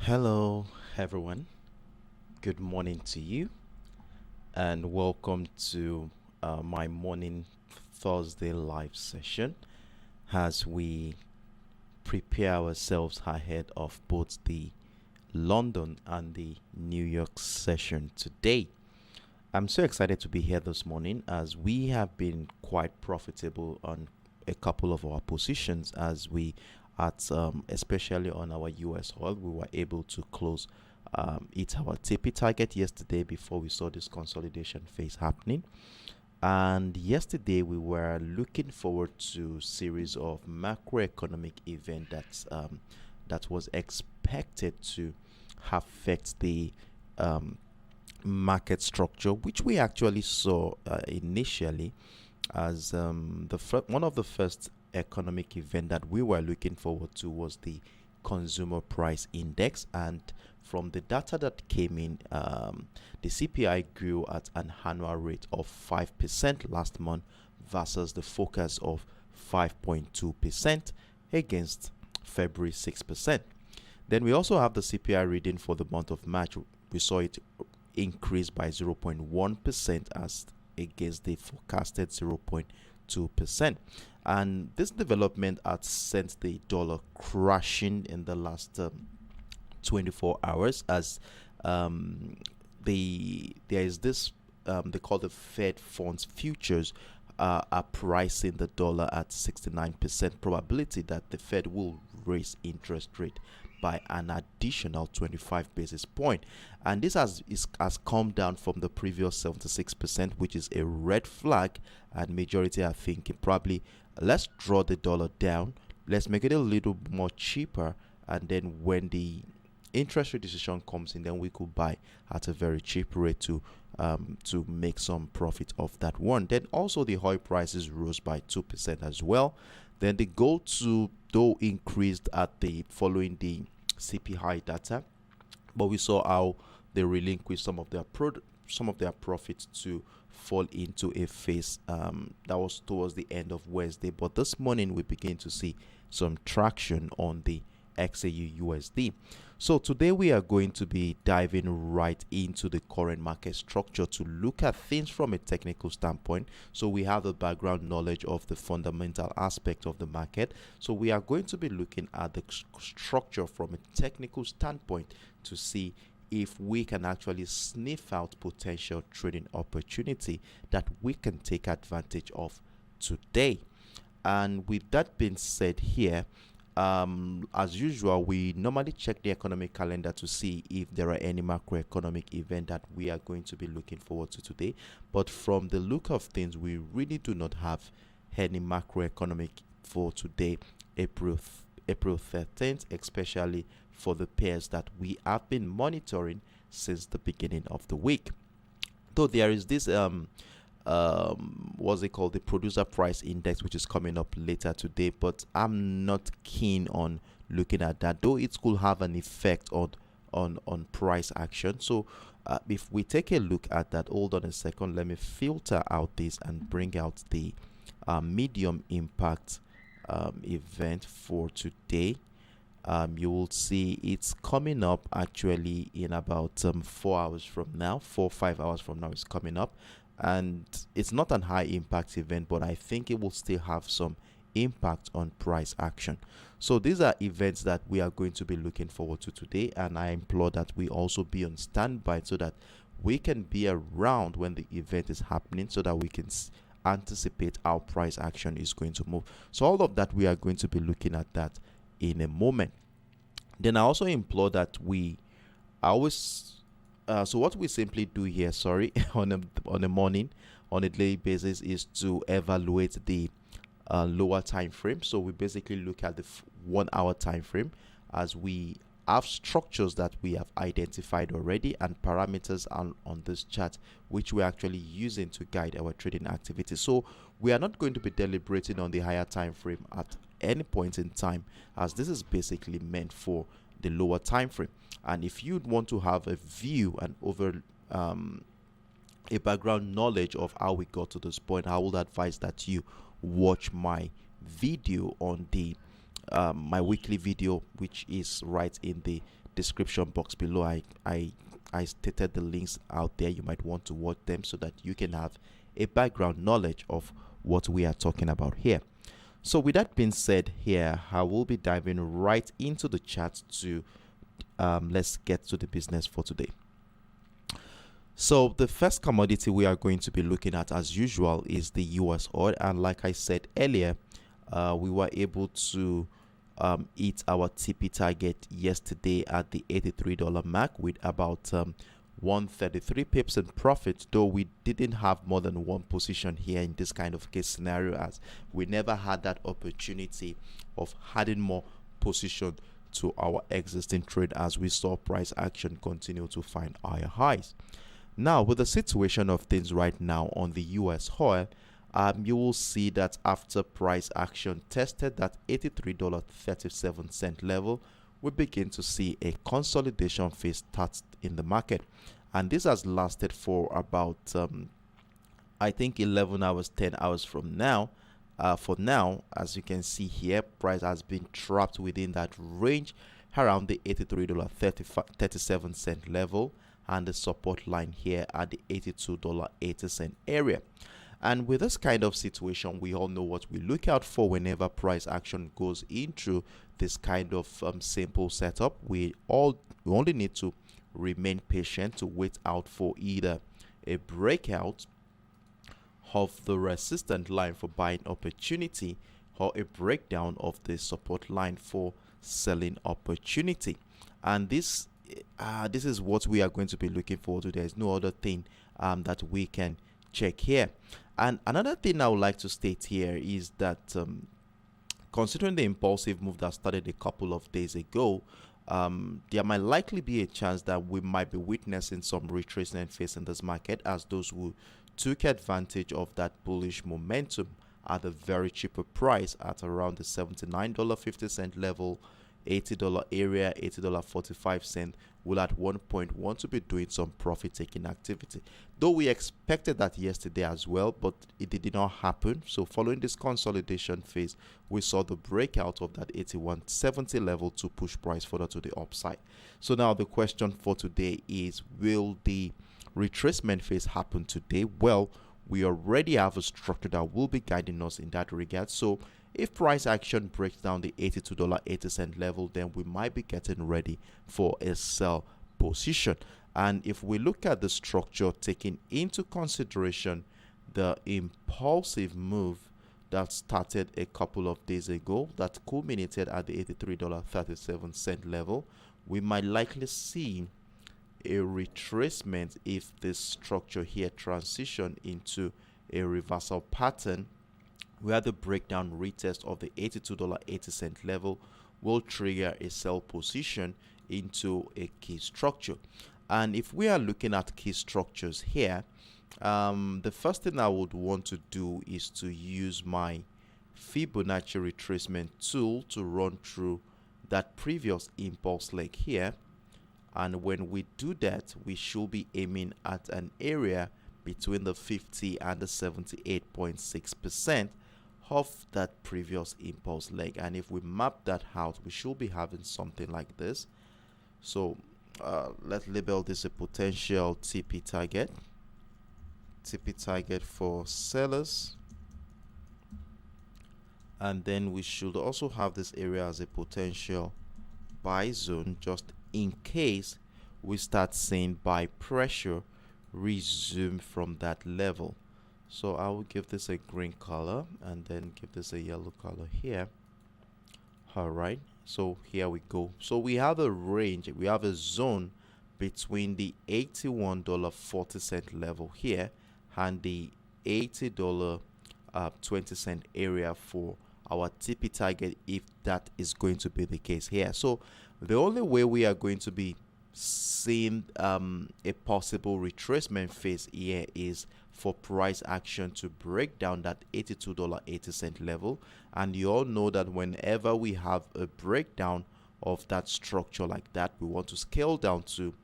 Hello, everyone. Good morning to you, and welcome to my morning Thursday live session as we prepare ourselves ahead of both the London and the New York session today. I'm so excited to be here this morning as we have been quite profitable on a couple of our positions as we especially on our US oil, we were able to close hit our TP target yesterday before we saw this consolidation phase happening. And yesterday we were looking forward to series of macroeconomic event that was expected to affect the market structure, which we actually saw initially as one of the first economic event that we were looking forward to was the consumer price index. And from the data that came in, the CPI grew at an annual rate of 5% last month versus the focus of 5.2% against February 6%. Then we also have the CPI reading for the month of March. We saw it increase by 0.1% as against the forecasted 0.2%. And this development had sent the dollar crashing in the last 24 hours as there is this they call the Fed funds futures are pricing the dollar at 69% probability that the Fed will raise interest rate by an additional 25 basis point, and this has come down from the previous 76%, which is a red flag. And majority are thinking probably let's draw the dollar down, let's make it a little more cheaper, and then when the interest rate decision comes in, then we could buy at a very cheap rate to make some profit of that one. Then also the oil prices rose by 2% as well. Then the gold too though increased at the following the CPI data, but we saw how they relinquished some of their profits to fall into a phase that was towards the end of Wednesday. But this morning we begin to see some traction on the XAUUSD. So today we are going to be diving right into the current market structure to look at things from a technical standpoint. So we have the background knowledge of the fundamental aspect of the market. So we are going to be looking at the structure from a technical standpoint to see if we can actually sniff out potential trading opportunity that we can take advantage of today. And with that being said here, as usual, we normally check the economic calendar to see if there are any macroeconomic event that we are going to be looking forward to today. But from the look of things, we really do not have any macroeconomic for today, April 13th, especially for the pairs that we have been monitoring since the beginning of the week. Though there is this what's it called, the producer price index, which is coming up later today, but I'm not keen on looking at that, though it could have an effect on price action. So if we take a look at that, hold on a second, let me filter out this and bring out the medium impact event for today. You will see it's coming up actually in about 4 hours from now, 4-5 hours from now it's coming up. And it's not an high impact event, but I think it will still have some impact on price action. So these are events that we are going to be looking forward to today, and I implore that we also be on standby so that we can be around when the event is happening so that we can anticipate how price action is going to move. So all of that, we are going to be looking at that in a moment. Then I also implore that we always so what we simply do here, on a daily basis is to evaluate the lower time frame. So we basically look at the 1 hour time frame as we have structures that we have identified already and parameters on this chart which we're actually using to guide our trading activity. So we are not going to be deliberating on the higher time frame at any point in time, as this is basically meant for the lower time frame. And if you want to have a view and over a background knowledge of how we got to this point, I would advise that you watch my video on the my weekly video, which is right in the description box below. I stated the links out there. You might want to watch them so that you can have a background knowledge of what we are talking about here. So with that being said, here I will be diving right into the chart to let's get to the business for today. So the first commodity we are going to be looking at, as usual, is the US oil. And like I said earlier, we were able to hit our TP target yesterday at the $83 mark with about 133 pips in profit, though we didn't have more than one position here in this kind of case scenario, as we never had that opportunity of adding more position to our existing trade as we saw price action continue to find higher highs. Now, with the situation of things right now on the US oil, you will see that after price action tested that $83.37 level, we begin to see a consolidation phase start in the market. And this has lasted for about, I think, 11 hours, 10 hours from now. For now, as you can see here, price has been trapped within that range around the $83.37 level and the support line here at the $82.80 area. And with this kind of situation, we all know what we look out for whenever price action goes into this kind of simple setup. We only need to remain patient to wait out for either a breakout of the resistance line for buying opportunity or a breakdown of the support line for selling opportunity. And this is what we are going to be looking forward to. There is no other thing that we can check here. And another thing I would like to state here is that considering the impulsive move that started a couple of days ago, there might likely be a chance that we might be witnessing some retracement phase in this market, as those who took advantage of that bullish momentum at a very cheaper price at around the $79.50 level, $80 area, $80.45 will at one point want to be doing some profit taking activity, though we expected that yesterday as well, but it did not happen. So following this consolidation phase, we saw the breakout of that 81.70 level to push price further to the upside. So now the question for today is, will the retracement phase happen today? Well, we already have a structure that will be guiding us in that regard. So if price action breaks down the $82.80 level, then we might be getting ready for a sell position. And if we look at the structure, taking into consideration the impulsive move that started a couple of days ago that culminated at the $83.37 level, we might likely see a retracement if this structure here transition into a reversal pattern where the breakdown retest of the $82.80 level will trigger a sell position into a key structure. And if we are looking at key structures here, the first thing I would want to do is to use my Fibonacci retracement tool to run through that previous impulse leg here. And when we do that, we should be aiming at an area between the 50 and the 78.6% of that previous impulse leg. And if we map that out, we should be having something like this. So let's label this a potential TP target for sellers, and then we should also have this area as a potential buy zone, just in case we start seeing buy pressure resume from that level. So I will give this a green color and then give this a yellow color here. All right, so here we go. So we have a range, we have a zone between the $81.40 level here and the $80.20 area for our TP target, if that is going to be the case here. So the only way we are going to be seeing a possible retracement phase here is for price action to break down that $82.80 level. And you all know that whenever we have a breakdown of that structure like that, we want to scale down to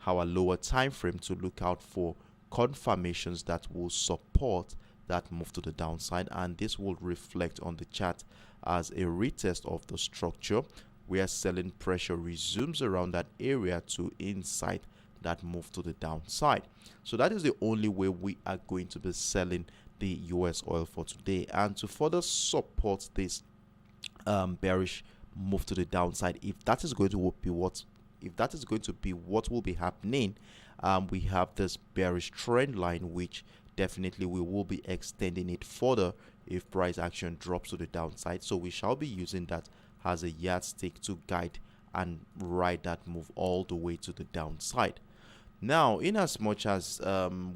our lower time frame to look out for confirmations that will support that move to the downside, and this will reflect on the chart as a retest of the structure where selling pressure resumes around that area to incite that move to the downside. So that is the only way we are going to be selling the US oil for today. And to further support this bearish move to the downside, if that is going to be what will be happening, we have this bearish trend line, which definitely we will be extending it further if price action drops to the downside. So we shall be using that as a yardstick to guide and ride that move all the way to the downside. Now, in as much as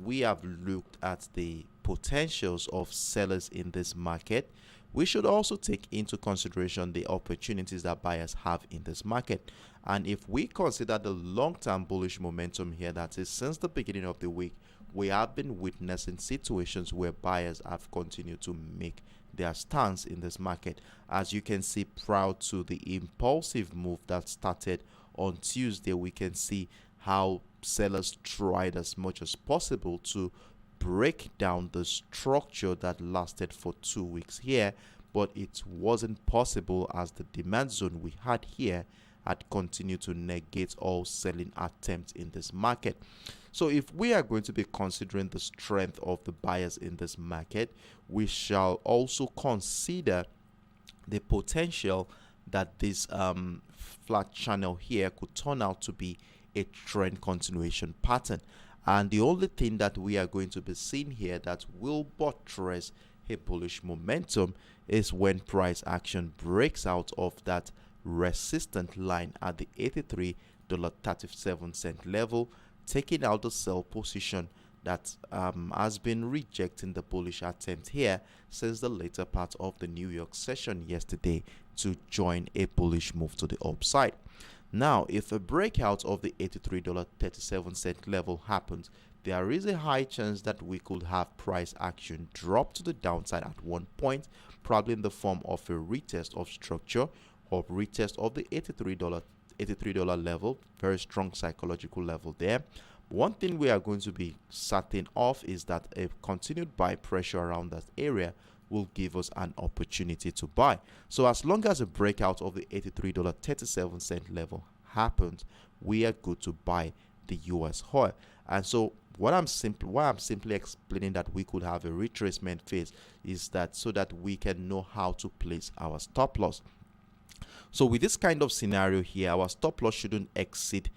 we have looked at the potentials of sellers in this market, we should also take into consideration the opportunities that buyers have in this market. And if we consider the long-term bullish momentum here, that is, since the beginning of the week, we have been witnessing situations where buyers have continued to make their stance in this market. As you can see, prior to the impulsive move that started on Tuesday, we can see how sellers tried as much as possible to break down the structure that lasted for 2 weeks here, but it wasn't possible as the demand zone we had here had continued to negate all selling attempts in this market. So if we are going to be considering the strength of the buyers in this market, we shall also consider the potential that this flat channel here could turn out to be a trend continuation pattern. And the only thing that we are going to be seeing here that will buttress a bullish momentum is when price action breaks out of that resistant line at the $83.37 level, taking out the sell position that has been rejecting the bullish attempt here since the later part of the New York session yesterday to join a bullish move to the upside. Now, if a breakout of the $83.37 level happens, there is a high chance that we could have price action drop to the downside at one point, probably in the form of a retest of structure or retest of the $83 level. Very strong psychological level there. One thing we are going to be certain of is that a continued buy pressure around that area will give us an opportunity to buy. So as long as a breakout of the $83.37 level happens, we are good to buy the US oil. And so why I'm simply explaining that we could have a retracement phase is that so that we can know how to place our stop loss. So with this kind of scenario here, our stop loss shouldn't exceed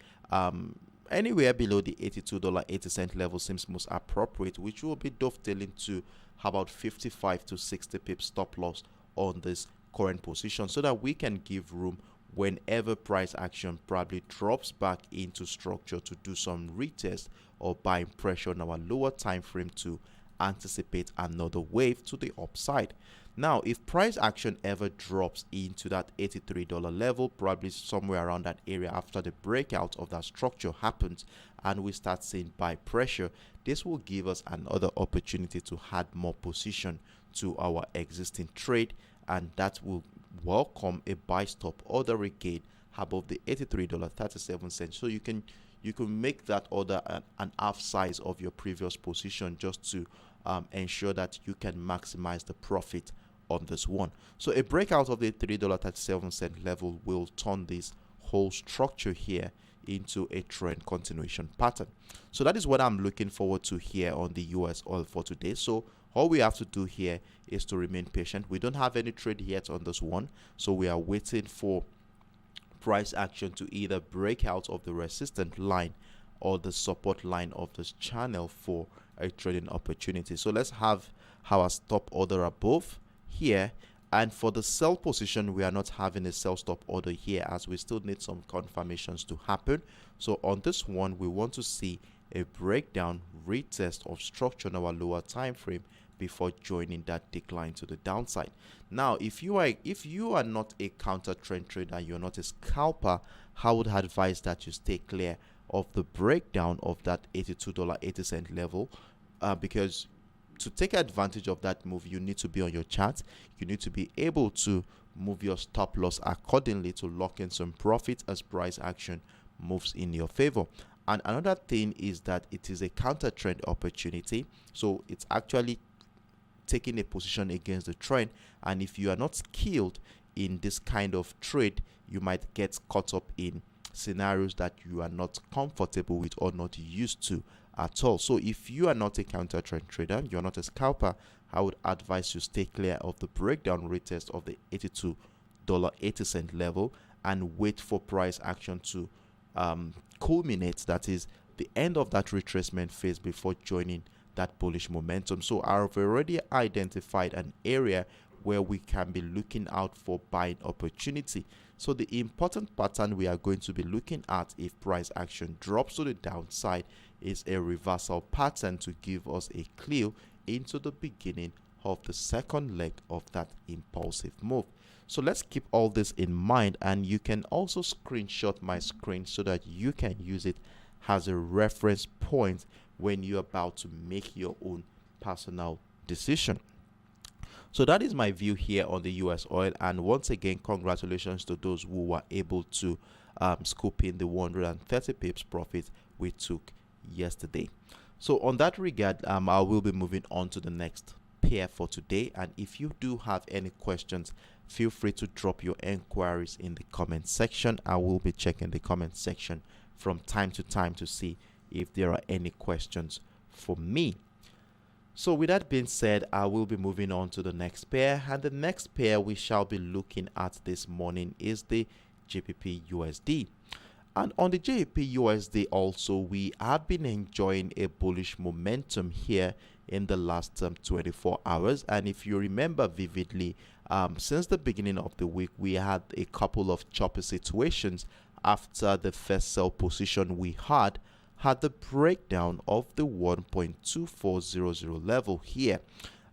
anywhere below the $82.80 level seems most appropriate, which will be dovetailing to about 55 to 60 pips stop loss on this current position, so that we can give room whenever price action probably drops back into structure to do some retest or buying pressure on our lower time frame to anticipate another wave to the upside. Now, if price action ever drops into that $83 level, probably somewhere around that area after the breakout of that structure happens and we start seeing buy pressure, this will give us another opportunity to add more position to our existing trade, and that will welcome a buy stop order again above the $83.37. So you can make that order an half size of your previous position just to ensure that you can maximize the profit on this one. So a breakout of the $3.37 level will turn this whole structure here into a trend continuation pattern. So that is what I'm looking forward to here on the US oil for today. So all we have to do here is to remain patient. We don't have any trade yet on this one, so we are waiting for price action to either break out of the resistance line or the support line of this channel for a trading opportunity. So let's have our stop order above here, and for the sell position we are not having a sell stop order here as we still need some confirmations to happen. So on this one we want to see a breakdown retest of structure on our lower time frame before joining that decline to the downside. Now, if you are not a counter trend trader, you're not a scalper, I would advise that you stay clear of the breakdown of that $82.80 level, because to take advantage of that move, you need to be on your chart. You need to be able to move your stop loss accordingly to lock in some profit as price action moves in your favor. And another thing is that it is a counter trend opportunity, so it's actually taking a position against the trend. And if you are not skilled in this kind of trade, you might get caught up in scenarios that you are not comfortable with or not used to at all. So if you are not a counter trend trader, you're not a scalper, I would advise you stay clear of the breakdown retest of the $82.80 level and wait for price action to culminate, that is the end of that retracement phase, before joining that bullish momentum. So I've already identified an area where we can be looking out for buying opportunity. So the important pattern we are going to be looking at if price action drops to the downside is a reversal pattern to give us a clue into the beginning of the second leg of that impulsive move. So let's keep all this in mind, and you can also screenshot my screen so that you can use it as a reference point when you're about to make your own personal decision. So that is my view here on the US oil, and once again, congratulations to those who were able to scoop in the 130 pips profit we took yesterday. So on that regard, I will be moving on to the next pair for today, and if you do have any questions, feel free to drop your inquiries in the comment section. I will be checking the comment section from time to time to see if there are any questions for me. So with that being said, I will be moving on to the next pair, and the next pair we shall be looking at this morning is the GBPUSD. And on the GBPUSD also, we have been enjoying a bullish momentum here in the last 24 hours. And if you remember vividly, since the beginning of the week, we had a couple of choppy situations after the first sell position we had the breakdown of the 1.2400 level here.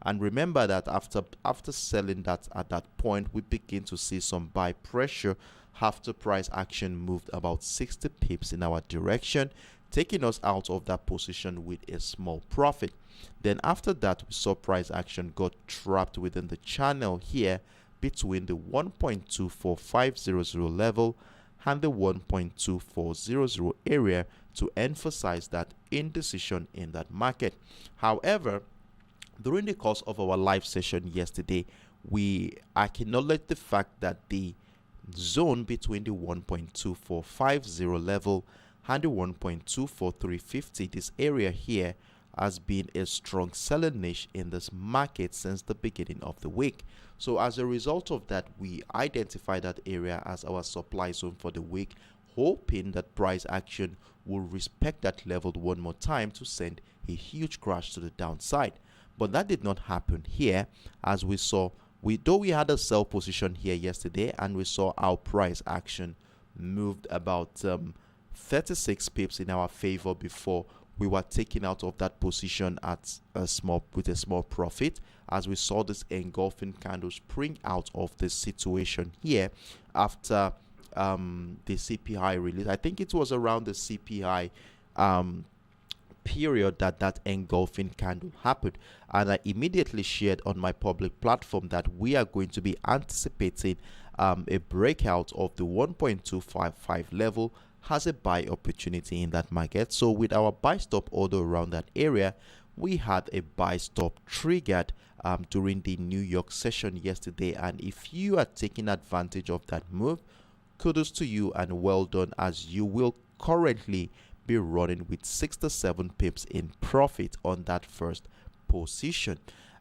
And remember that after selling that at that point, we begin to see some buy pressure after price action moved about 60 pips in our direction, taking us out of that position with a small profit. Then after that, we saw price action got trapped within the channel here between the 1.24500 level and the 1.2400 area, to emphasize that indecision in that market. However, during the course of our live session yesterday, we acknowledged the fact that the zone between the 1.2450 level and the 1.24350, this area here, has been a strong selling niche in this market since the beginning of the week. So as a result of that, we identified that area as our supply zone for the week, hoping that price action will respect that level one more time to send a huge crash to the downside. But that did not happen here, as we saw, though we had a sell position here yesterday, and we saw our price action moved about 36 pips in our favor before we were taken out of that position at with a small profit, as we saw this engulfing candle spring out of this situation here after the CPI release. I think it was around the CPI period that engulfing candle happened, and I immediately shared on my public platform that we are going to be anticipating a breakout of the 1.255 level has a buy opportunity in that market. So with our buy stop order around that area, we had a buy stop triggered during the New York session yesterday, and if you are taking advantage of that move, kudos to you and well done, as you will currently be running with 67 pips in profit on that first position.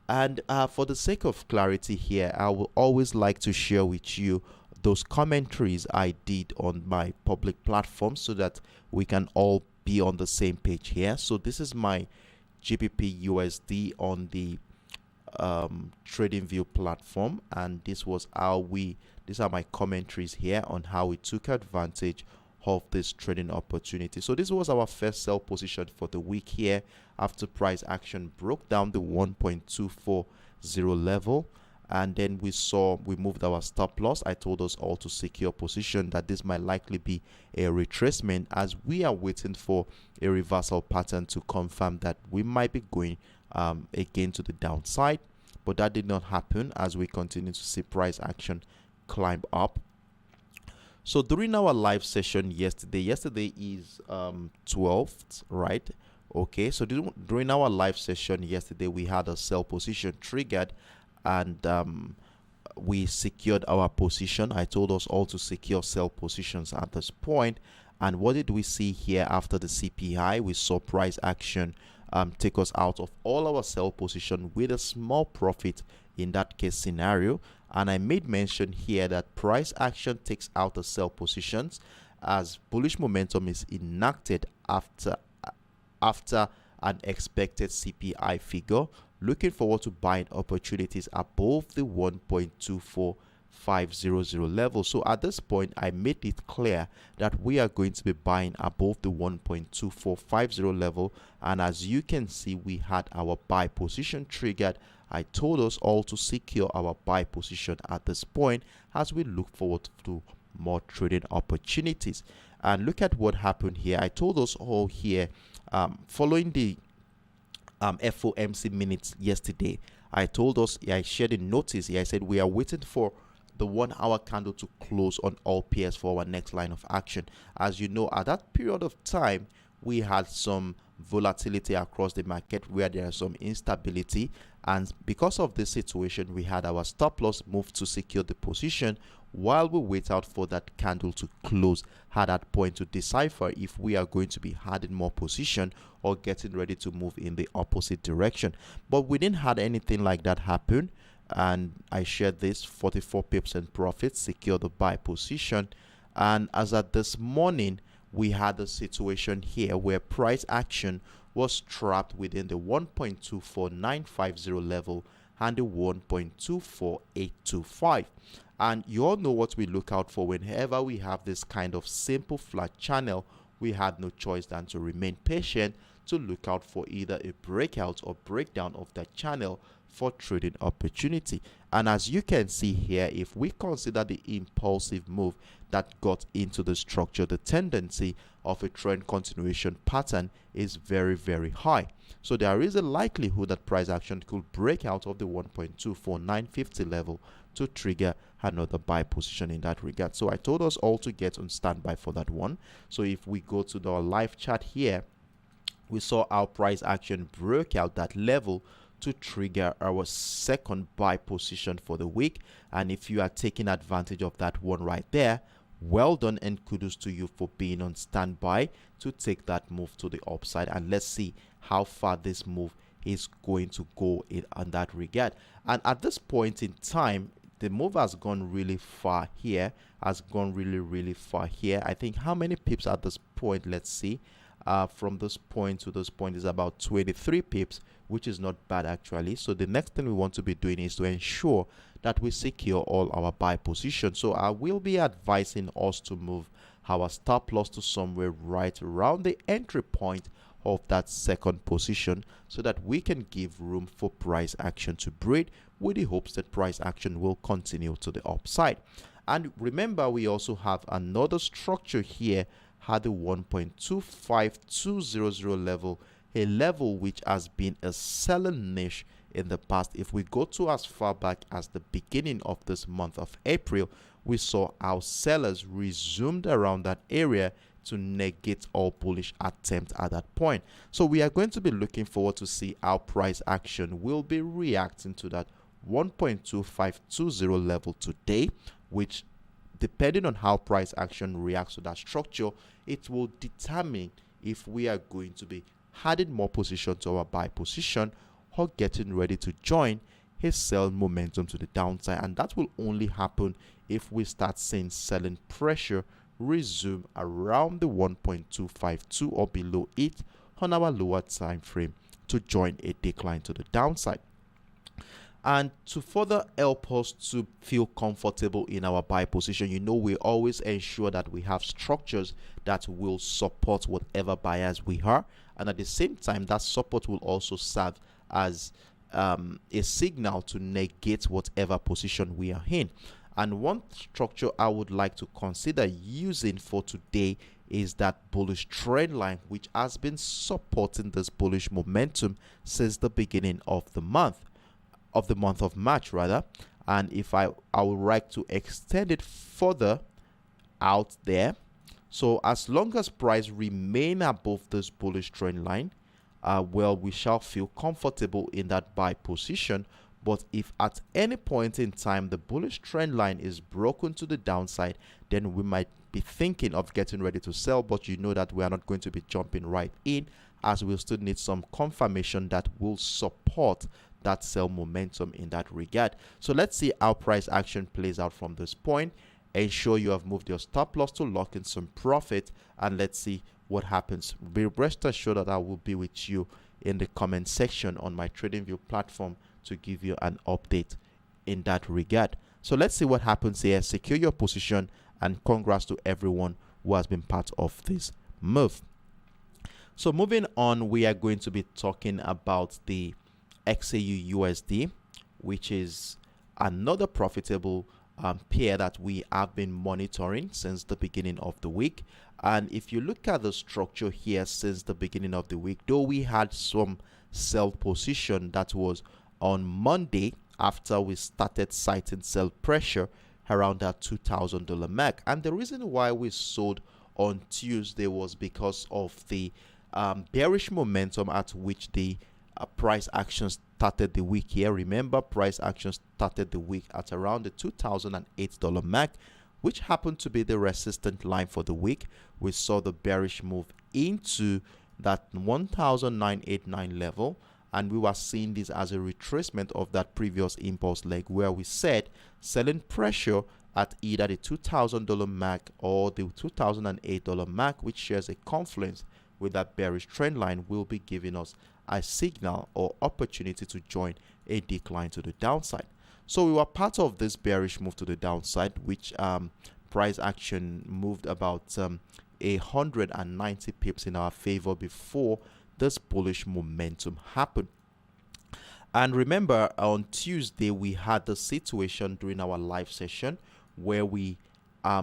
And for the sake of clarity here, I will always like to share with you those commentaries I did on my public platform so that we can all be on the same page here. So this is my GBPUSD on the TradingView platform, and this was how these are my commentaries here on how we took advantage of this trading opportunity. So this was our first sell position for the week here after price action broke down the 1.240 level, and then we moved our stop loss. I told us all to secure position, that this might likely be a retracement, as we are waiting for a reversal pattern to confirm that we might be going again to the downside. But that did not happen, as we continue to see price action climb up. So during our live session yesterday is 12th, right? Okay, so during our live session yesterday, we had a sell position triggered, and we secured our position. I told us all to secure sell positions at this point. And what did we see here after the CPI? We saw price action take us out of all our sell position with a small profit in that case scenario. And I made mention here that price action takes out the sell positions as bullish momentum is enacted after an expected CPI figure. Looking forward to buying opportunities above the 1.24500 level. So at this point, I made it clear that we are going to be buying above the 1.2450 level. And as you can see, we had our buy position triggered. I told us all to secure our buy position at this point as we look forward to more trading opportunities. And look at what happened here. I told us all here, following the FOMC minutes yesterday, I told us, I shared a notice here. I said we are waiting for the 1 hour candle to close on all pairs for our next line of action. As you know, at that period of time, we had some volatility across the market where there is some instability, and because of this situation, we had our stop loss move to secure the position while we wait out for that candle to close at that point to decipher if we are going to be adding more position or getting ready to move in the opposite direction. But we didn't have anything like that happen, and I shared this 44 pips and profit, secure the buy position. And as at this morning, we had a situation here where price action was trapped within the 1.24950 level and the 1.24825. And you all know what we look out for whenever we have this kind of simple flat channel. We had no choice than to remain patient to look out for either a breakout or breakdown of that channel for trading opportunity. And as you can see here, if we consider the impulsive move that got into the structure, the tendency of a trend continuation pattern is very, very high. So there is a likelihood that price action could break out of the 1.24950 level to trigger another buy position in that regard. So I told us all to get on standby for that one. So if we go to the live chart here, we saw our price action broke out that level to trigger our second buy position for the week. And if you are taking advantage of that one right there, well done and kudos to you for being on standby to take that move to the upside. And let's see how far this move is going to go on that regard. And at this point in time, the move has gone really far here, has gone really far here. I think how many pips at this point? Let's see. From this point to this point is about 23 pips, which is not bad actually. So the next thing we want to be doing is to ensure that we secure all our buy positions. So I will be advising us to move our stop loss to somewhere right around the entry point of that second position so that we can give room for price action to breed, with the hopes that price action will continue to the upside. And remember, we also have another structure here at the 1.25200 level, a level which has been a selling niche in the past. If we go to as far back as the beginning of this month of April, we saw our sellers resumed around that area to negate all bullish attempt at that point. So we are going to be looking forward to see how price action will be reacting to that 1.2520 level today, which, depending on how price action reacts to that structure, it will determine if we are going to be adding more position to our buy position or getting ready to join a sell momentum to the downside. And that will only happen if we start seeing selling pressure resume around the 1.252 or below it on our lower time frame to join a decline to the downside. And to further help us to feel comfortable in our buy position, you know, we always ensure that we have structures that will support whatever buyers we are, and at the same time that support will also serve as a signal to negate whatever position we are in. And one structure I would like to consider using for today is that bullish trend line, which has been supporting this bullish momentum since the beginning of the month of March rather. And if I would like to extend it further out there, so as long as price remain above this bullish trend line, well, we shall feel comfortable in that buy position. But if at any point in time the bullish trend line is broken to the downside, then we might be thinking of getting ready to sell, but you know that we are not going to be jumping right in, as we'll still need some confirmation that will support that sell momentum in that regard. So let's see how price action plays out from this point. Ensure you have moved your stop loss to lock in some profit, and let's see what happens. Be rest assured that I will be with you in the comment section on my TradingView platform to give you an update in that regard. So let's see what happens here. Secure your position, and congrats to everyone who has been part of this move. So moving on, we are going to be talking about the XAUUSD, which is another profitable pair that we have been monitoring since the beginning of the week. And if you look at the structure here since the beginning of the week, though we had some sell position that was on Monday after we started citing sell pressure around that $2,000 mark. And the reason why we sold on Tuesday was because of the bearish momentum at which the price action started the week here. Remember, price action started the week at around the $2,008 mark, which happened to be the resistant line for the week. We saw the bearish move into that 1,989 level, and we were seeing this as a retracement of that previous impulse leg, where we said selling pressure at either the $2,000 mark or the $2,008 mark, which shares a confluence with that bearish trend line, will be giving us a signal or opportunity to join a decline to the downside. So we were part of this bearish move to the downside, which price action moved about 190 pips in our favor before this bullish momentum happened. And remember, on Tuesday we had the situation during our live session where we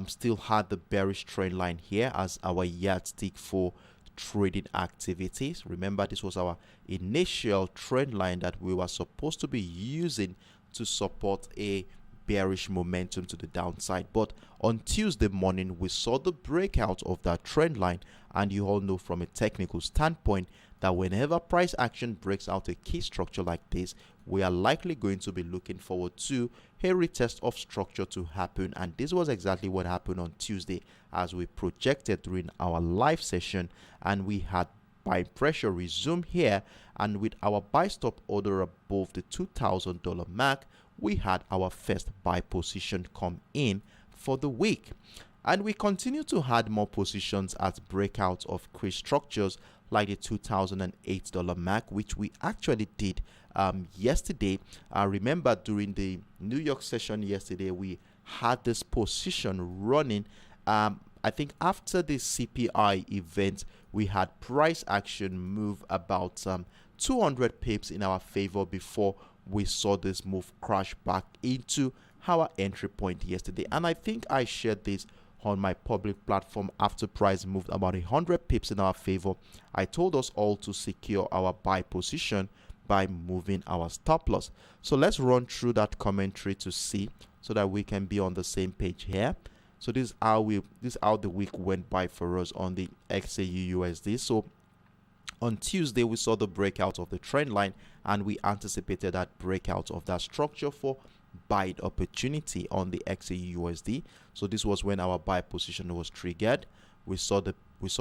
still had the bearish trend line here as our yardstick for trading activities. Remember, this was our initial trend line that we were supposed to be using to support a bearish momentum to the downside. But on Tuesday morning, we saw the breakout of that trend line, and you all know from a technical standpoint that whenever price action breaks out a key structure like this, we are likely going to be looking forward to a retest of structure to happen. And this was exactly what happened on Tuesday, as we projected during our live session, and we had buy pressure resume here, and with our buy stop order above the $2,000 mark, we had our first buy position come in for the week. And we continue to add more positions at breakouts of key structures like the $2,008 mark, which we actually did yesterday. Remember, during the New York session yesterday, we had this position running. I think after the CPI event, we had price action move about 200 pips in our favor before we saw this move crash back into our entry point yesterday. And I think I shared this on my public platform after price moved about 100 pips in our favor. I told us all to secure our buy position by moving our stop loss. So let's run through that commentary to see, so that we can be on the same page here. So this is how the week went by for us on the XAUUSD. So on Tuesday, we saw the breakout of the trend line, and we anticipated that breakout of that structure for buy opportunity on the XAUUSD. So this was when our buy position was triggered. We saw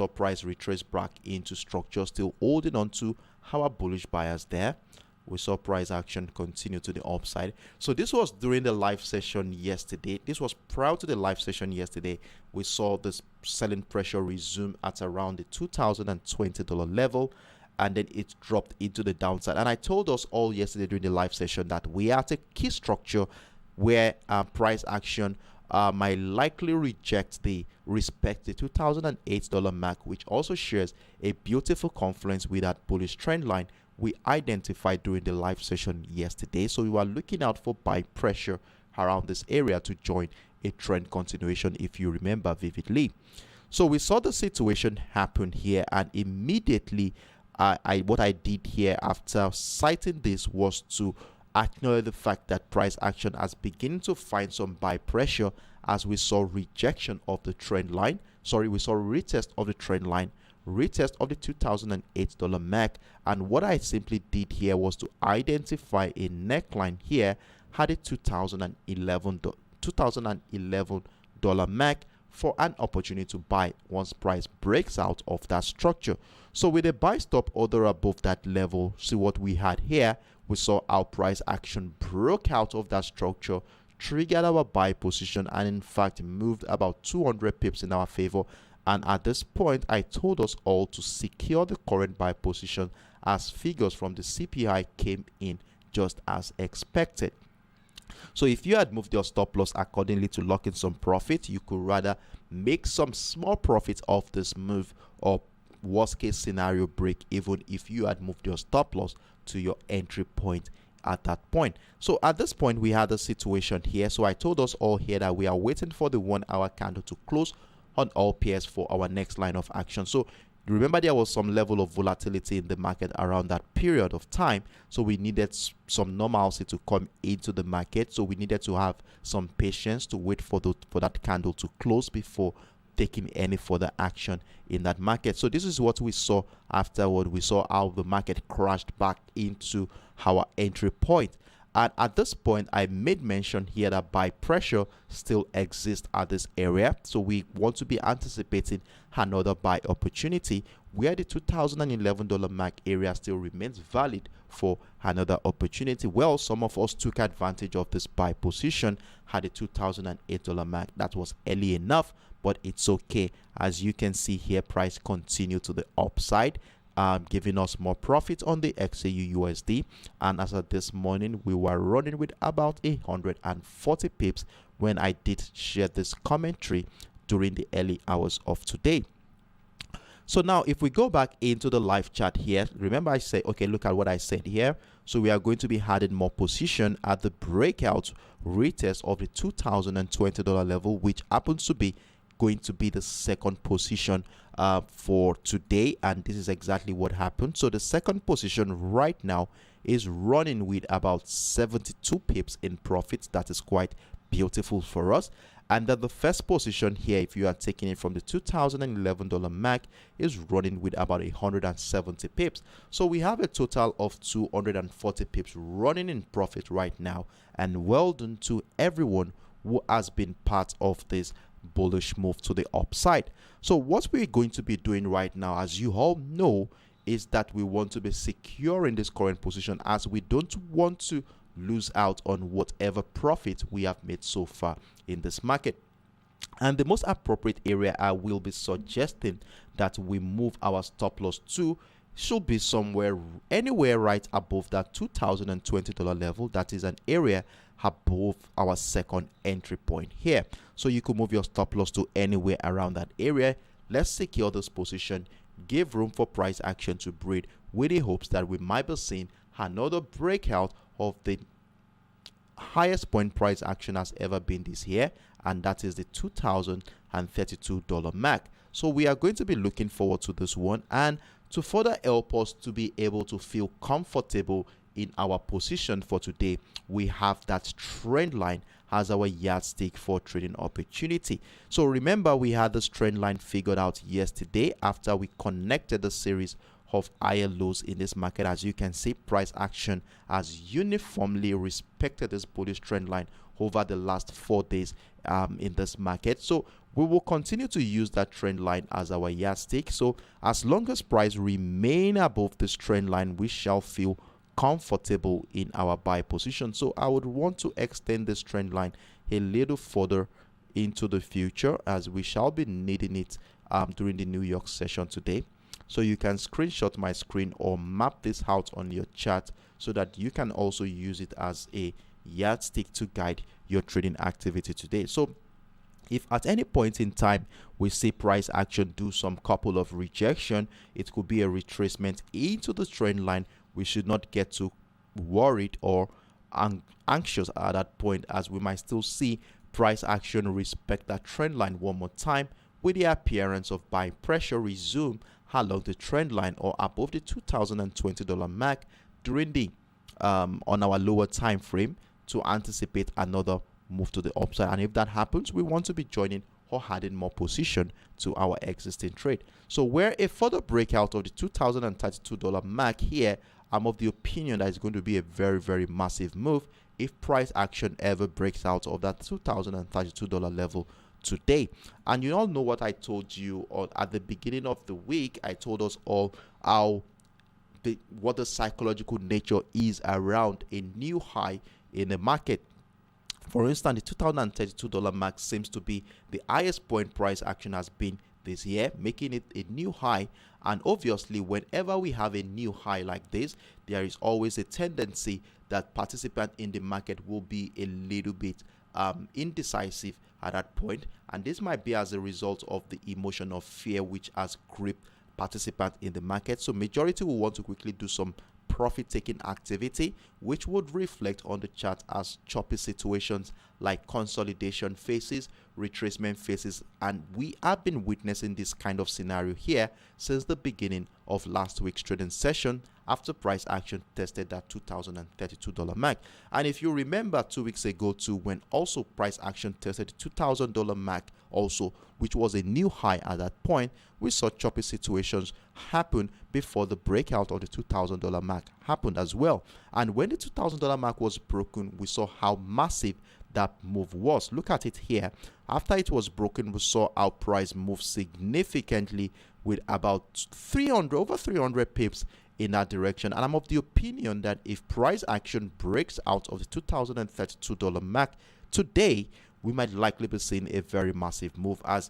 price retrace back into structure, still holding on to our bullish bias there. We saw price action continue to the upside. So this was during the live session yesterday. This was prior to the live session yesterday. We saw this selling pressure resume at around the $2,020 level, and then it dropped into the downside. And I told us all yesterday during the live session that we are at a key structure where price action might likely reject the $2,008 mark, which also shares a beautiful confluence with that bullish trend line we identified during the live session yesterday. So we were looking out for buy pressure around this area to join a trend continuation, if you remember vividly. So we saw the situation happen here, and immediately what I did here after citing this was to acknowledge the fact that price action has begun to find some buy pressure, as we saw rejection of the trend line. We saw retest of the trend line retest of the $2008 MAC. And what I simply did here was to identify a neckline here had a $2011 MAC for an opportunity to buy once price breaks out of that structure. So with a buy stop order above that level, see what we had here. We saw our price action broke out of that structure, triggered our buy position, and in fact moved about 200 pips in our favor. And at this point, I told us all to secure the current buy position as figures from the CPI came in just as expected. So if you had moved your stop loss accordingly to lock in some profit, you could rather make some small profit off this move, or worst case scenario break even if you had moved your stop loss to your entry point at that point. So at this point, we had a situation here. So I told us all here that we are waiting for the 1 hour candle to close on all pairs for our next line of action. So remember, there was some level of volatility in the market around that period of time, so we needed some normalcy to come into the market. So we needed to have some patience to wait for that candle to close before taking any further action in that market. So this is what we saw afterward. We saw how the market crashed back into our entry point. And at this point, I made mention here that buy pressure still exists at this area. So we want to be anticipating another buy opportunity where the $2011 MAC area still remains valid for another opportunity. Well, some of us took advantage of this buy position, had a $2008 MAC. That was early enough, but it's okay. As you can see here, price continued to the upside, giving us more profit on the XAUUSD. And as of this morning, we were running with about 140 pips when I did share this commentary during the early hours of today. So now if we go back into the live chat here, remember I said, okay, look at what I said here. So we are going to be adding more position at the breakout retest of the $2020 level, which happens to be going to be the second position for today. And this is exactly what happened. So the second position right now is running with about 72 pips in profits. That is quite beautiful for us. And then the first position here, if you are taking it from the $2011 MAC, is running with about 170 pips. So we have a total of 240 pips running in profit right now. And well done to everyone who has been part of this bullish move to the upside. So what we're going to be doing right now, as you all know, is that we want to be securing this current position, as we don't want to lose out on whatever profit we have made so far in this market. And the most appropriate area I will be suggesting that we move our stop loss to should be anywhere right above that $2020 level. That is an area above our second entry point here. So you could move your stop loss to anywhere around that area. Let's secure this position, give room for price action to breed, with the hopes that we might be seeing another breakout of the highest point price action has ever been this year, and that is the $2032 MAC. So we are going to be looking forward to this one, and to further help us to be able to feel comfortable in our position for today, we have that trend line as our yardstick for trading opportunity. So remember, we had this trend line figured out yesterday after we connected the series of higher lows in this market. As you can see, price action has uniformly respected this bullish trend line over the last 4 days in this market. So we will continue to use that trend line as our yardstick. So as long as price remain above this trend line, we shall feel comfortable in our buy position. So I would want to extend this trend line a little further into the future, as we shall be needing it during the New York session today. So you can screenshot my screen or map this out on your chart so that you can also use it as a yardstick to guide your trading activity today. So if at any point in time we see price action do some couple of rejection, it could be a retracement into the trend line. We should not get too worried or anxious at that point, as we might still see price action respect that trend line one more time, with the appearance of buying pressure resume along the trend line or above the $2020 MAC during the on our lower time frame, to anticipate another move to the upside. And if that happens, we want to be joining or adding more position to our existing trade. So where a further breakout of the $2,032 mark here, I'm of the opinion that it's going to be a very, very massive move if price action ever breaks out of that $2,032 level today. And you all know what I told you at the beginning of the week. I told us all how what the psychological nature is around a new high in the market. For instance, the $2,032 mark seems to be the highest point price action has been this year, making it a new high. And obviously, whenever we have a new high like this, there is always a tendency that participants in the market will be a little bit indecisive at that point. And this might be as a result of the emotion of fear which has gripped participants in the market. So majority will want to quickly do some profit taking activity, which would reflect on the chart as choppy situations like consolidation phases, retracement phases, and we have been witnessing this kind of scenario here since the beginning of last week's trading session after price action tested that $2,032 mark. And if you remember 2 weeks ago too, when also price action tested the $2,000 mark also, which was a new high at that point, we saw choppy situations happen before the breakout of the $2,000 mark happened as well. And when the $2,000 mark was broken, we saw how massive that move was. Look at it here. After it was broken, we saw our price move significantly with about over 300 pips in that direction. And I'm of the opinion that if price action breaks out of the $2,032 mark today, we might likely be seeing a very massive move as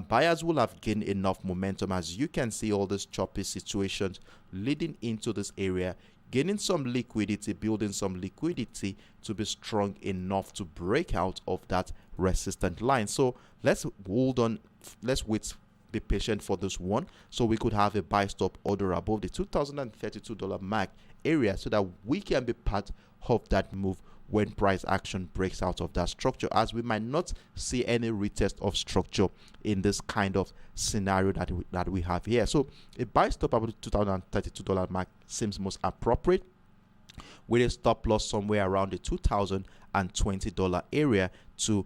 buyers will have gained enough momentum. As you can see, all these choppy situations leading into this area, gaining some liquidity, building some liquidity to be strong enough to break out of that resistant line. So let's hold on, let's wait, be patient for this one, so we could have a buy stop order above the $2,032 mark area so that we can be part of that move when price action breaks out of that structure, as we might not see any retest of structure in this kind of scenario that we have here. So a buy stop above the $2,032 mark seems most appropriate, with a stop loss somewhere around the $2,020 area to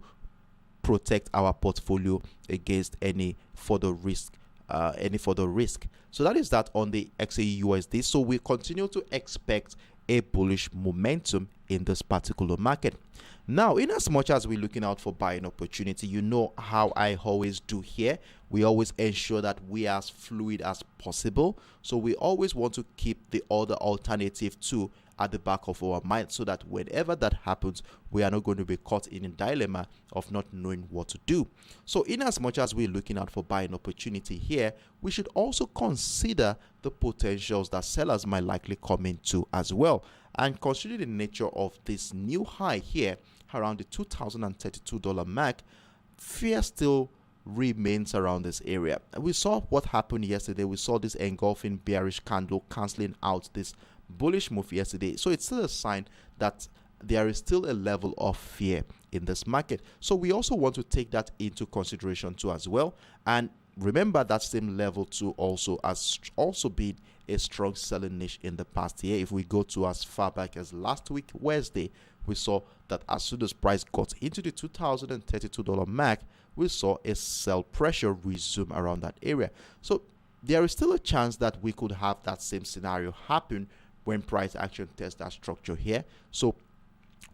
protect our portfolio against any further risk. So that is that on the XAUUSD. So we continue to expect a bullish momentum in this particular market. Now, in as much as we're looking out for buying opportunity, you know how I always do here. We always ensure that we are as fluid as possible. So we always want to keep the other alternative too at the back of our mind, so that whenever that happens, we are not going to be caught in a dilemma of not knowing what to do. So in as much as we're looking out for buying opportunity here, we should also consider the potentials that sellers might likely come into as well. And consider the nature of this new high here around the $2,032 mark, fear still remains around this area. We saw what happened yesterday. We saw this engulfing bearish candle canceling out this bullish move yesterday. So it's still a sign that there is still a level of fear in this market. So we also want to take that into consideration too as well. And remember that same level too also has also been a strong selling niche in the past year. If we go to as far back as last week Wednesday, we saw that as soon as price got into the $2,032 mark, we saw a sell pressure resume around that area. So there is still a chance that we could have that same scenario happen when price action tests that structure here. So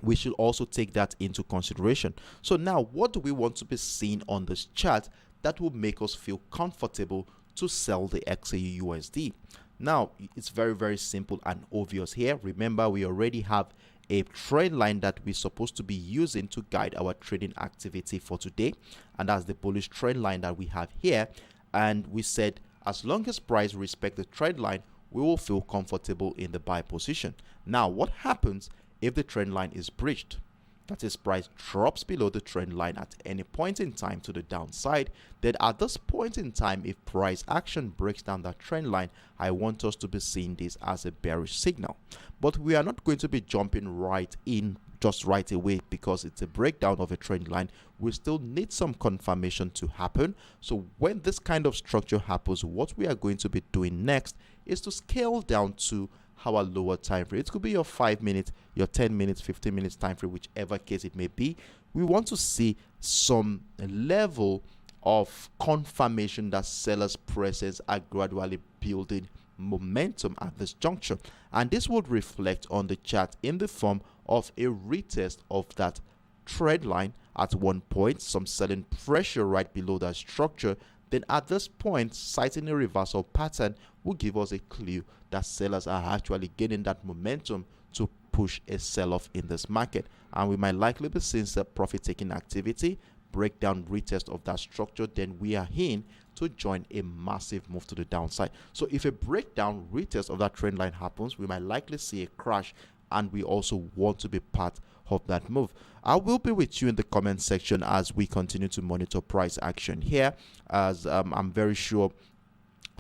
we should also take that into consideration. So now, what do we want to be seeing on this chart that will make us feel comfortable to sell the XAUUSD? Now, it's very, very simple and obvious here. Remember, we already have a trend line that we're supposed to be using to guide our trading activity for today, and that's the bullish trend line that we have here. And we said as long as price respects the trend line, we will feel comfortable in the buy position. Now, what happens if the trend line is breached? That is, price drops below the trend line at any point in time to the downside. Then at this point in time, if price action breaks down that trend line, I want us to be seeing this as a bearish signal. But we are not going to be jumping right in just right away because it's a breakdown of a trend line. We still need some confirmation to happen. So when this kind of structure happens, what we are going to be doing next is to scale down to our lower time frame. It could be your 5 minutes, your 10 minutes, 15 minutes time frame, whichever case it may be. We want to see some level of confirmation that sellers' presence are gradually building momentum at this juncture, and this would reflect on the chart in the form of a retest of that trend line at one point, some selling pressure right below that structure. Then at this point, citing a reversal pattern will give us a clue that sellers are actually gaining that momentum to push a sell-off in this market, and we might likely be seeing some profit-taking activity, breakdown, retest of that structure. Then we are in to join a massive move to the downside. So if a breakdown, retest of that trend line happens, we might likely see a crash, and we also want to be part of that move. I will be with you in the comment section as we continue to monitor price action here, as I'm very sure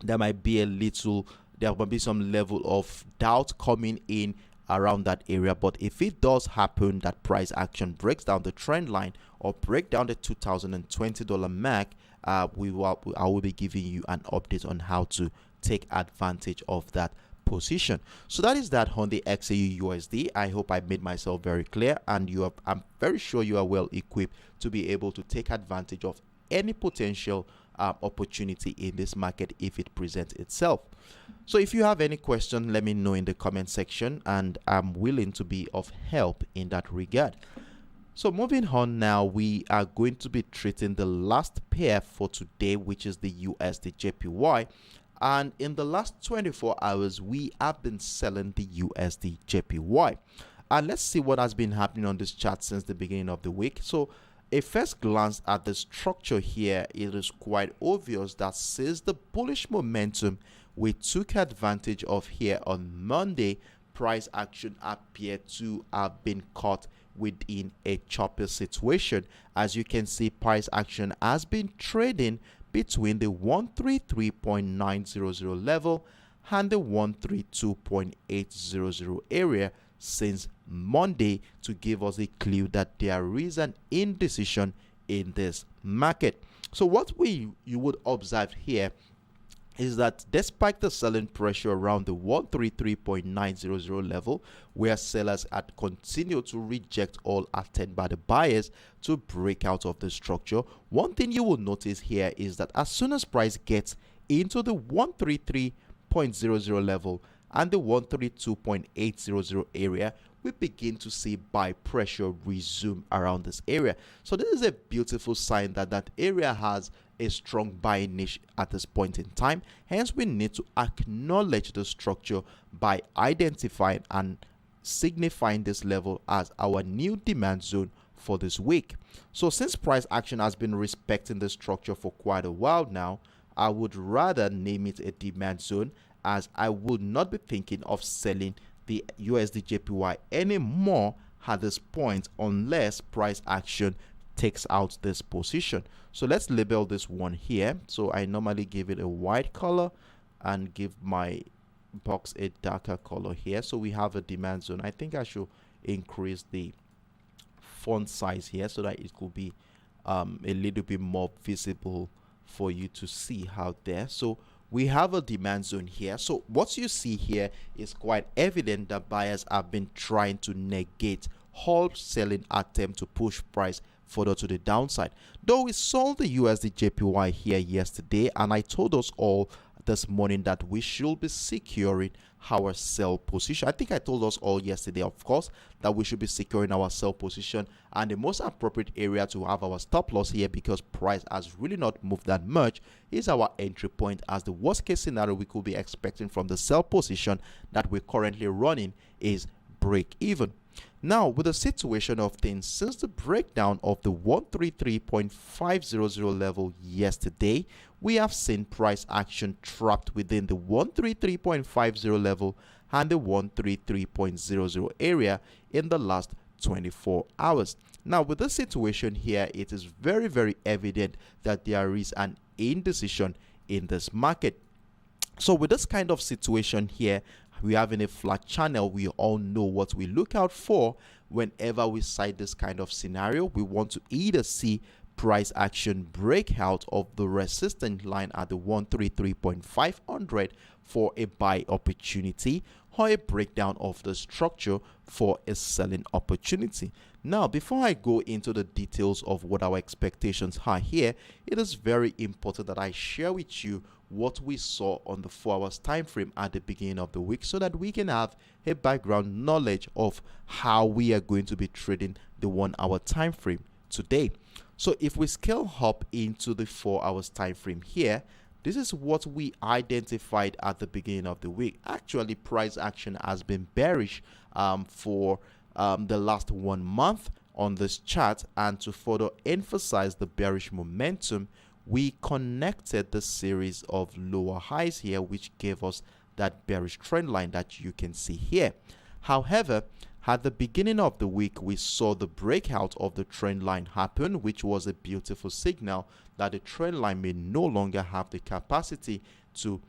there might be some level of doubt coming in around that area. But if it does happen that price action breaks down the trend line or break down the $2020 mark, I will be giving you an update on how to take advantage of that position. So that is that on the XAUUSD. I hope I made myself very clear, and I'm very sure you are well equipped to be able to take advantage of any potential opportunity in this market if it presents itself. So if you have any question, let me know in the comment section, and I'm willing to be of help in that regard. So moving on now, we are going to be treating the last pair for today, which is the USDJPY. And in the last 24 hours, we have been selling the USDJPY. And let's see what has been happening on this chart since the beginning of the week. So a first glance at the structure here, it is quite obvious that since the bullish momentum we took advantage of here on Monday, price action appeared to have been caught within a choppy situation. As you can see, price action has been trading between the 133.900 level and the 132.800 area since Monday, to give us a clue that there is an indecision in this market. So what you would observe here is that despite the selling pressure around the 133.900 level, where sellers had continued to reject all attempt by the buyers to break out of the structure, one thing you will notice here is that as soon as price gets into the 133.00 level and the 132.800 area, we begin to see buy pressure resume around this area. So this is a beautiful sign that that area has a strong buying niche at this point in time. Hence, we need to acknowledge the structure by identifying and signifying this level as our new demand zone for this week. So since price action has been respecting the structure for quite a while now, I would rather name it a demand zone, as I would not be thinking of selling the USDJPY anymore at this point unless price action takes out this position. So let's label this one here. So I normally give it a white color and give my box a darker color here. So we have a demand zone. I think I should increase the font size here so that it could be a little bit more visible for you to see out there. So we have a demand zone here. So what you see here is quite evident that buyers have been trying to negate all selling attempt to push price further to the downside. Though we sold the USDJPY here yesterday, and I told us all this morning that we should be securing our sell position. I think I told us all yesterday, of course, that we should be securing our sell position, and the most appropriate area to have our stop loss here, because price has really not moved that much, is our entry point, as the worst case scenario we could be expecting from the sell position that we're currently running is break even. Now, with the situation of things, since the breakdown of the 133.500 level yesterday, we have seen price action trapped within the 133.50 level and the 133.00 area in the last 24 hours. Now, with this situation here, it is very, very evident that there is an indecision in this market. So with this kind of situation here, we have in a flat channel, we all know what we look out for whenever we sight this kind of scenario. We want to either see price action break out of the resistance line at the 133.500 for a buy opportunity, or a breakdown of the structure for a selling opportunity. Now, before I go into the details of what our expectations are here, it is very important that I share with you what we saw on the 4 hours time frame at the beginning of the week, so that we can have a background knowledge of how we are going to be trading the 1 hour time frame today. So if we scale up into the 4 hours time frame here, this is what we identified at the beginning of the week. Actually, price action has been bearish for the last 1 month on this chart, and to further emphasize the bearish momentum, we connected the series of lower highs here, which gave us that bearish trend line that you can see here. However, at the beginning of the week, we saw the breakout of the trend line happen, which was a beautiful signal that the trend line may no longer have the capacity to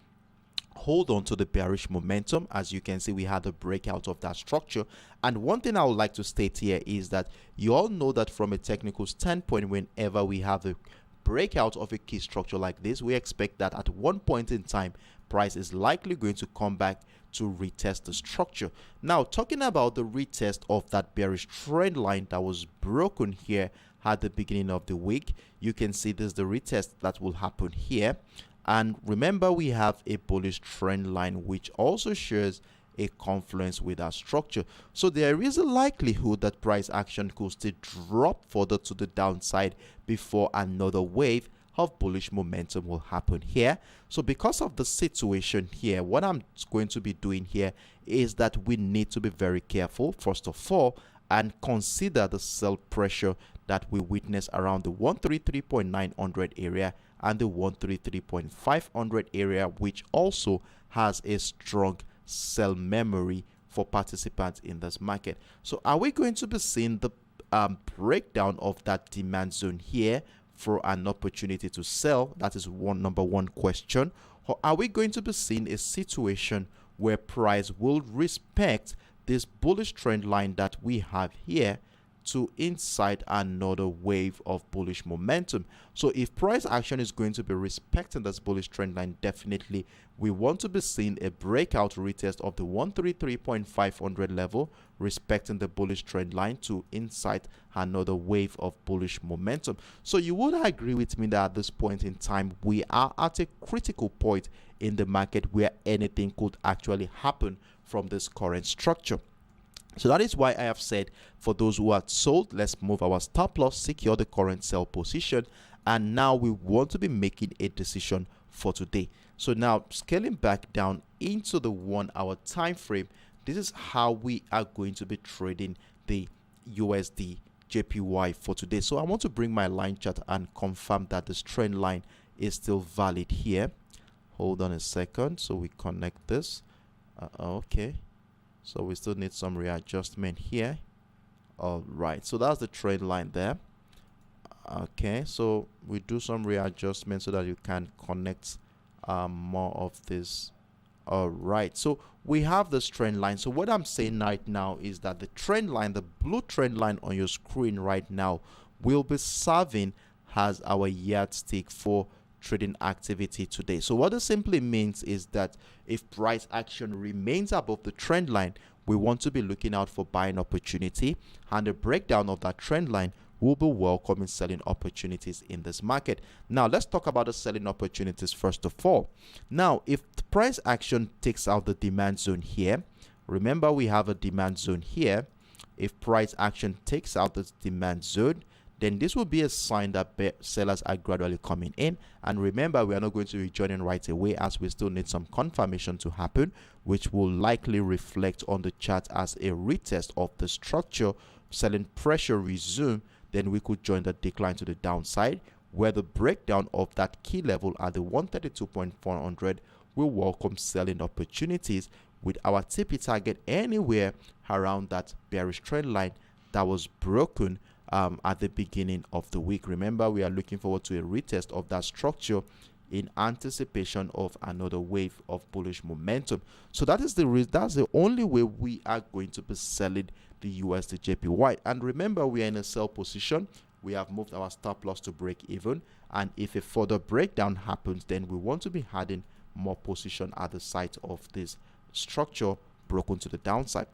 hold on to the bearish momentum. As you can see, we had a breakout of that structure. And one thing I would like to state here is that you all know that from a technical standpoint, whenever we have a breakout of a key structure like this, we expect that at one point in time, price is likely going to come back to retest the structure. Now, talking about the retest of that bearish trend line that was broken here at the beginning of the week, you can see this is the retest that will happen here. And remember, we have a bullish trend line which also shares a confluence with our structure. So there is a likelihood that price action could still drop further to the downside before another wave of bullish momentum will happen here. So because of the situation here, what I'm going to be doing here is that we need to be very careful, first of all, and consider the sell pressure that we witness around the 133.900 area and the 133.500 area, which also has a strong sell memory for participants in this market. So are we going to be seeing the breakdown of that demand zone here for an opportunity to sell? That is number one question. Or are we going to be seeing a situation where price will respect this bullish trend line that we have here to incite another wave of bullish momentum? So if price action is going to be respecting this bullish trend line, definitely we want to be seeing a breakout retest of the 133.500 level, respecting the bullish trend line to incite another wave of bullish momentum. So you would agree with me that at this point in time, we are at a critical point in the market where anything could actually happen from this current structure. So that is why I have said, for those who are sold, let's move our stop loss, secure the current sell position, and now we want to be making a decision for today. So now, scaling back down into the 1 hour time frame, this is how we are going to be trading the USDJPY for today. So I want to bring my line chart and confirm that this trend line is still valid here. Hold on a second, so we connect this. Okay, so we still need some readjustment here. All right, so that's the trend line there. Okay, so we do some readjustment so that you can connect more of this. All right, so we have this trend line. So what I'm saying right now is that the trend line, the blue trend line on your screen right now, will be serving as our yardstick for trading activity today. So what this simply means is that if price action remains above the trend line, we want to be looking out for buying opportunity, and the breakdown of that trend line will be welcoming selling opportunities in this market. Now let's talk about the selling opportunities first of all. Now, if the price action takes out the demand zone here, remember we have a demand zone here. If price action takes out this demand zone, then this will be a sign that sellers are gradually coming in. And remember, we are not going to be joining right away, as we still need some confirmation to happen, which will likely reflect on the chart as a retest of the structure. Selling pressure resume, then we could join the decline to the downside, where the breakdown of that key level at the 132.400 will welcome selling opportunities, with our TP target anywhere around that bearish trend line that was broken at the beginning of the week. Remember, we are looking forward to a retest of that structure in anticipation of another wave of bullish momentum. So that's the only way we are going to be selling the USDJPY. And remember, we are in a sell position. We have moved our stop loss to break even, and if a further breakdown happens, then we want to be adding more position at the site of this structure broken to the downside.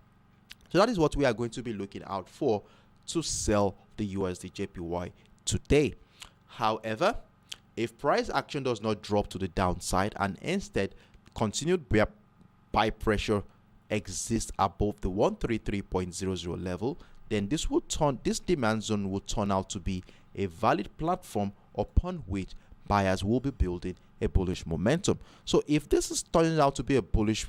So that is what we are going to be looking out for to sell the USDJPY today. However, if price action does not drop to the downside and instead continued buy pressure exists above the 133.00 level, then this demand zone will turn out to be a valid platform upon which buyers will be building a bullish momentum. So if this is turning out to be a bullish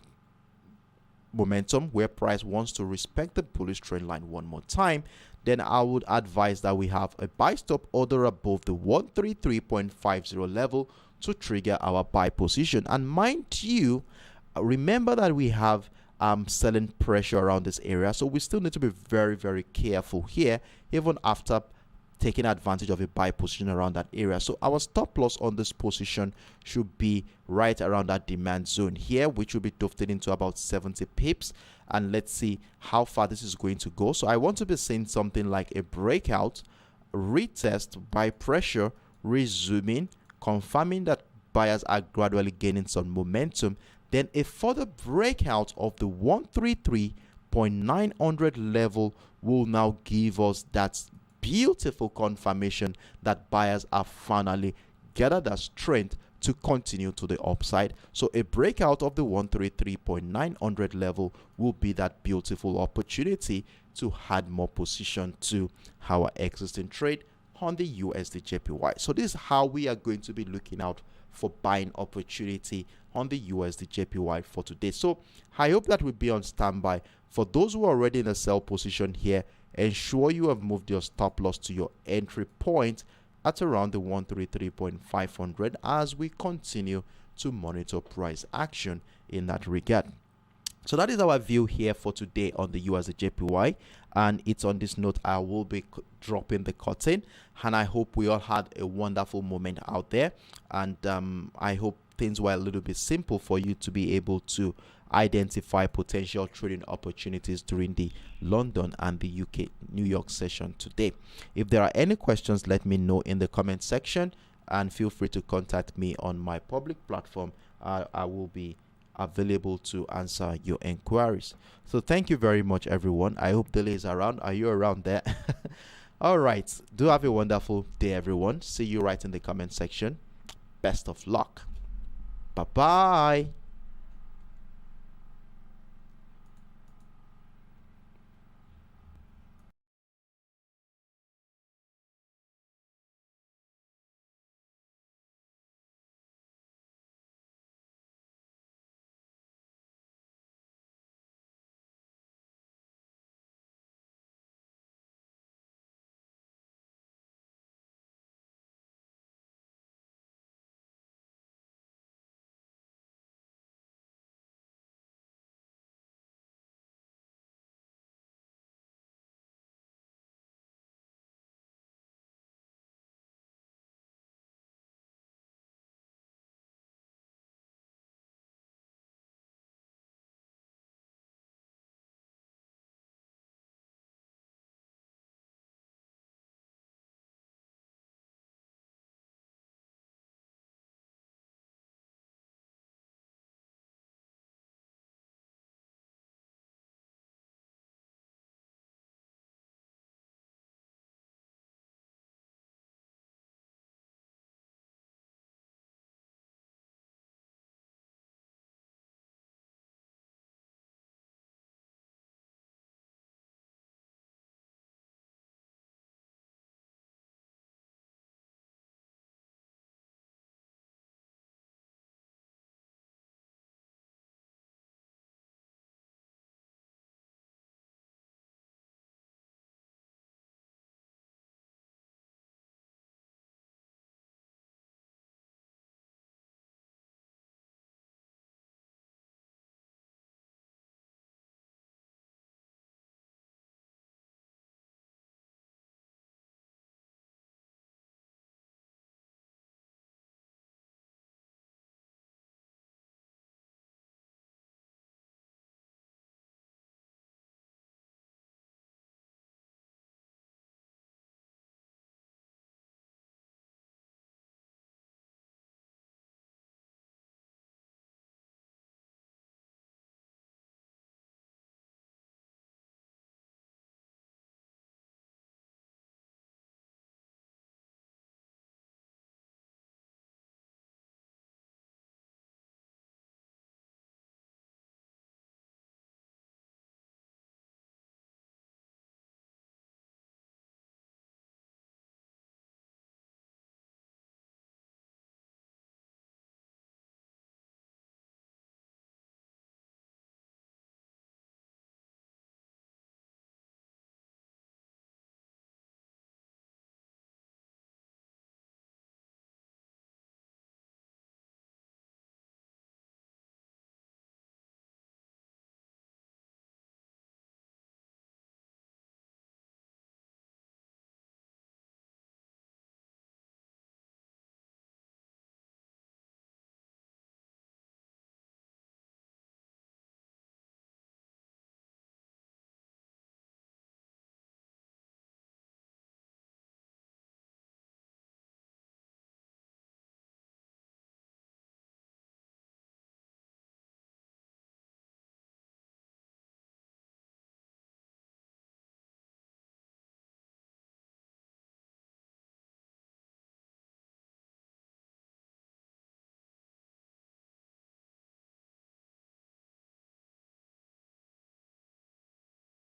momentum where price wants to respect the bullish trend line one more time, then I would advise that we have a buy stop order above the 133.50 level to trigger our buy position. And mind you, remember that we have selling pressure around this area, so we still need to be very, very careful here, even after taking advantage of a buy position around that area. So our stop loss on this position should be right around that demand zone here, which will be dovetailed into about 70 pips. And let's see how far this is going to go. So I want to be seeing something like a breakout, retest, buy pressure, resuming, confirming that buyers are gradually gaining some momentum, then a further breakout of the 133.900 level will now give us that beautiful confirmation that buyers are finally gathered that strength to continue to the upside. So a breakout of the 133.900 level will be that beautiful opportunity to add more position to our existing trade on the USDJPY. So this is how we are going to be looking out for buying opportunity on the USDJPY for today. So I hope that will be on standby. For those who are already in a sell position here, ensure you have moved your stop loss to your entry point at around the 133.500 as we continue to monitor price action in that regard. So that is our view here for today on the USDJPY, and it's on this note I will be dropping the curtain, and I hope we all had a wonderful moment out there, and I hope things were a little bit simple for you to be able to identify potential trading opportunities during the London and the UK New York session today. If there are any questions, let me know in the comment section, and feel free to contact me on my public platform. I will be available to answer your inquiries. So thank you very much, everyone. I hope Dele is around. Are you around there? All right, do have a wonderful day, everyone. See you right in the comment section. Best of luck. Bye bye.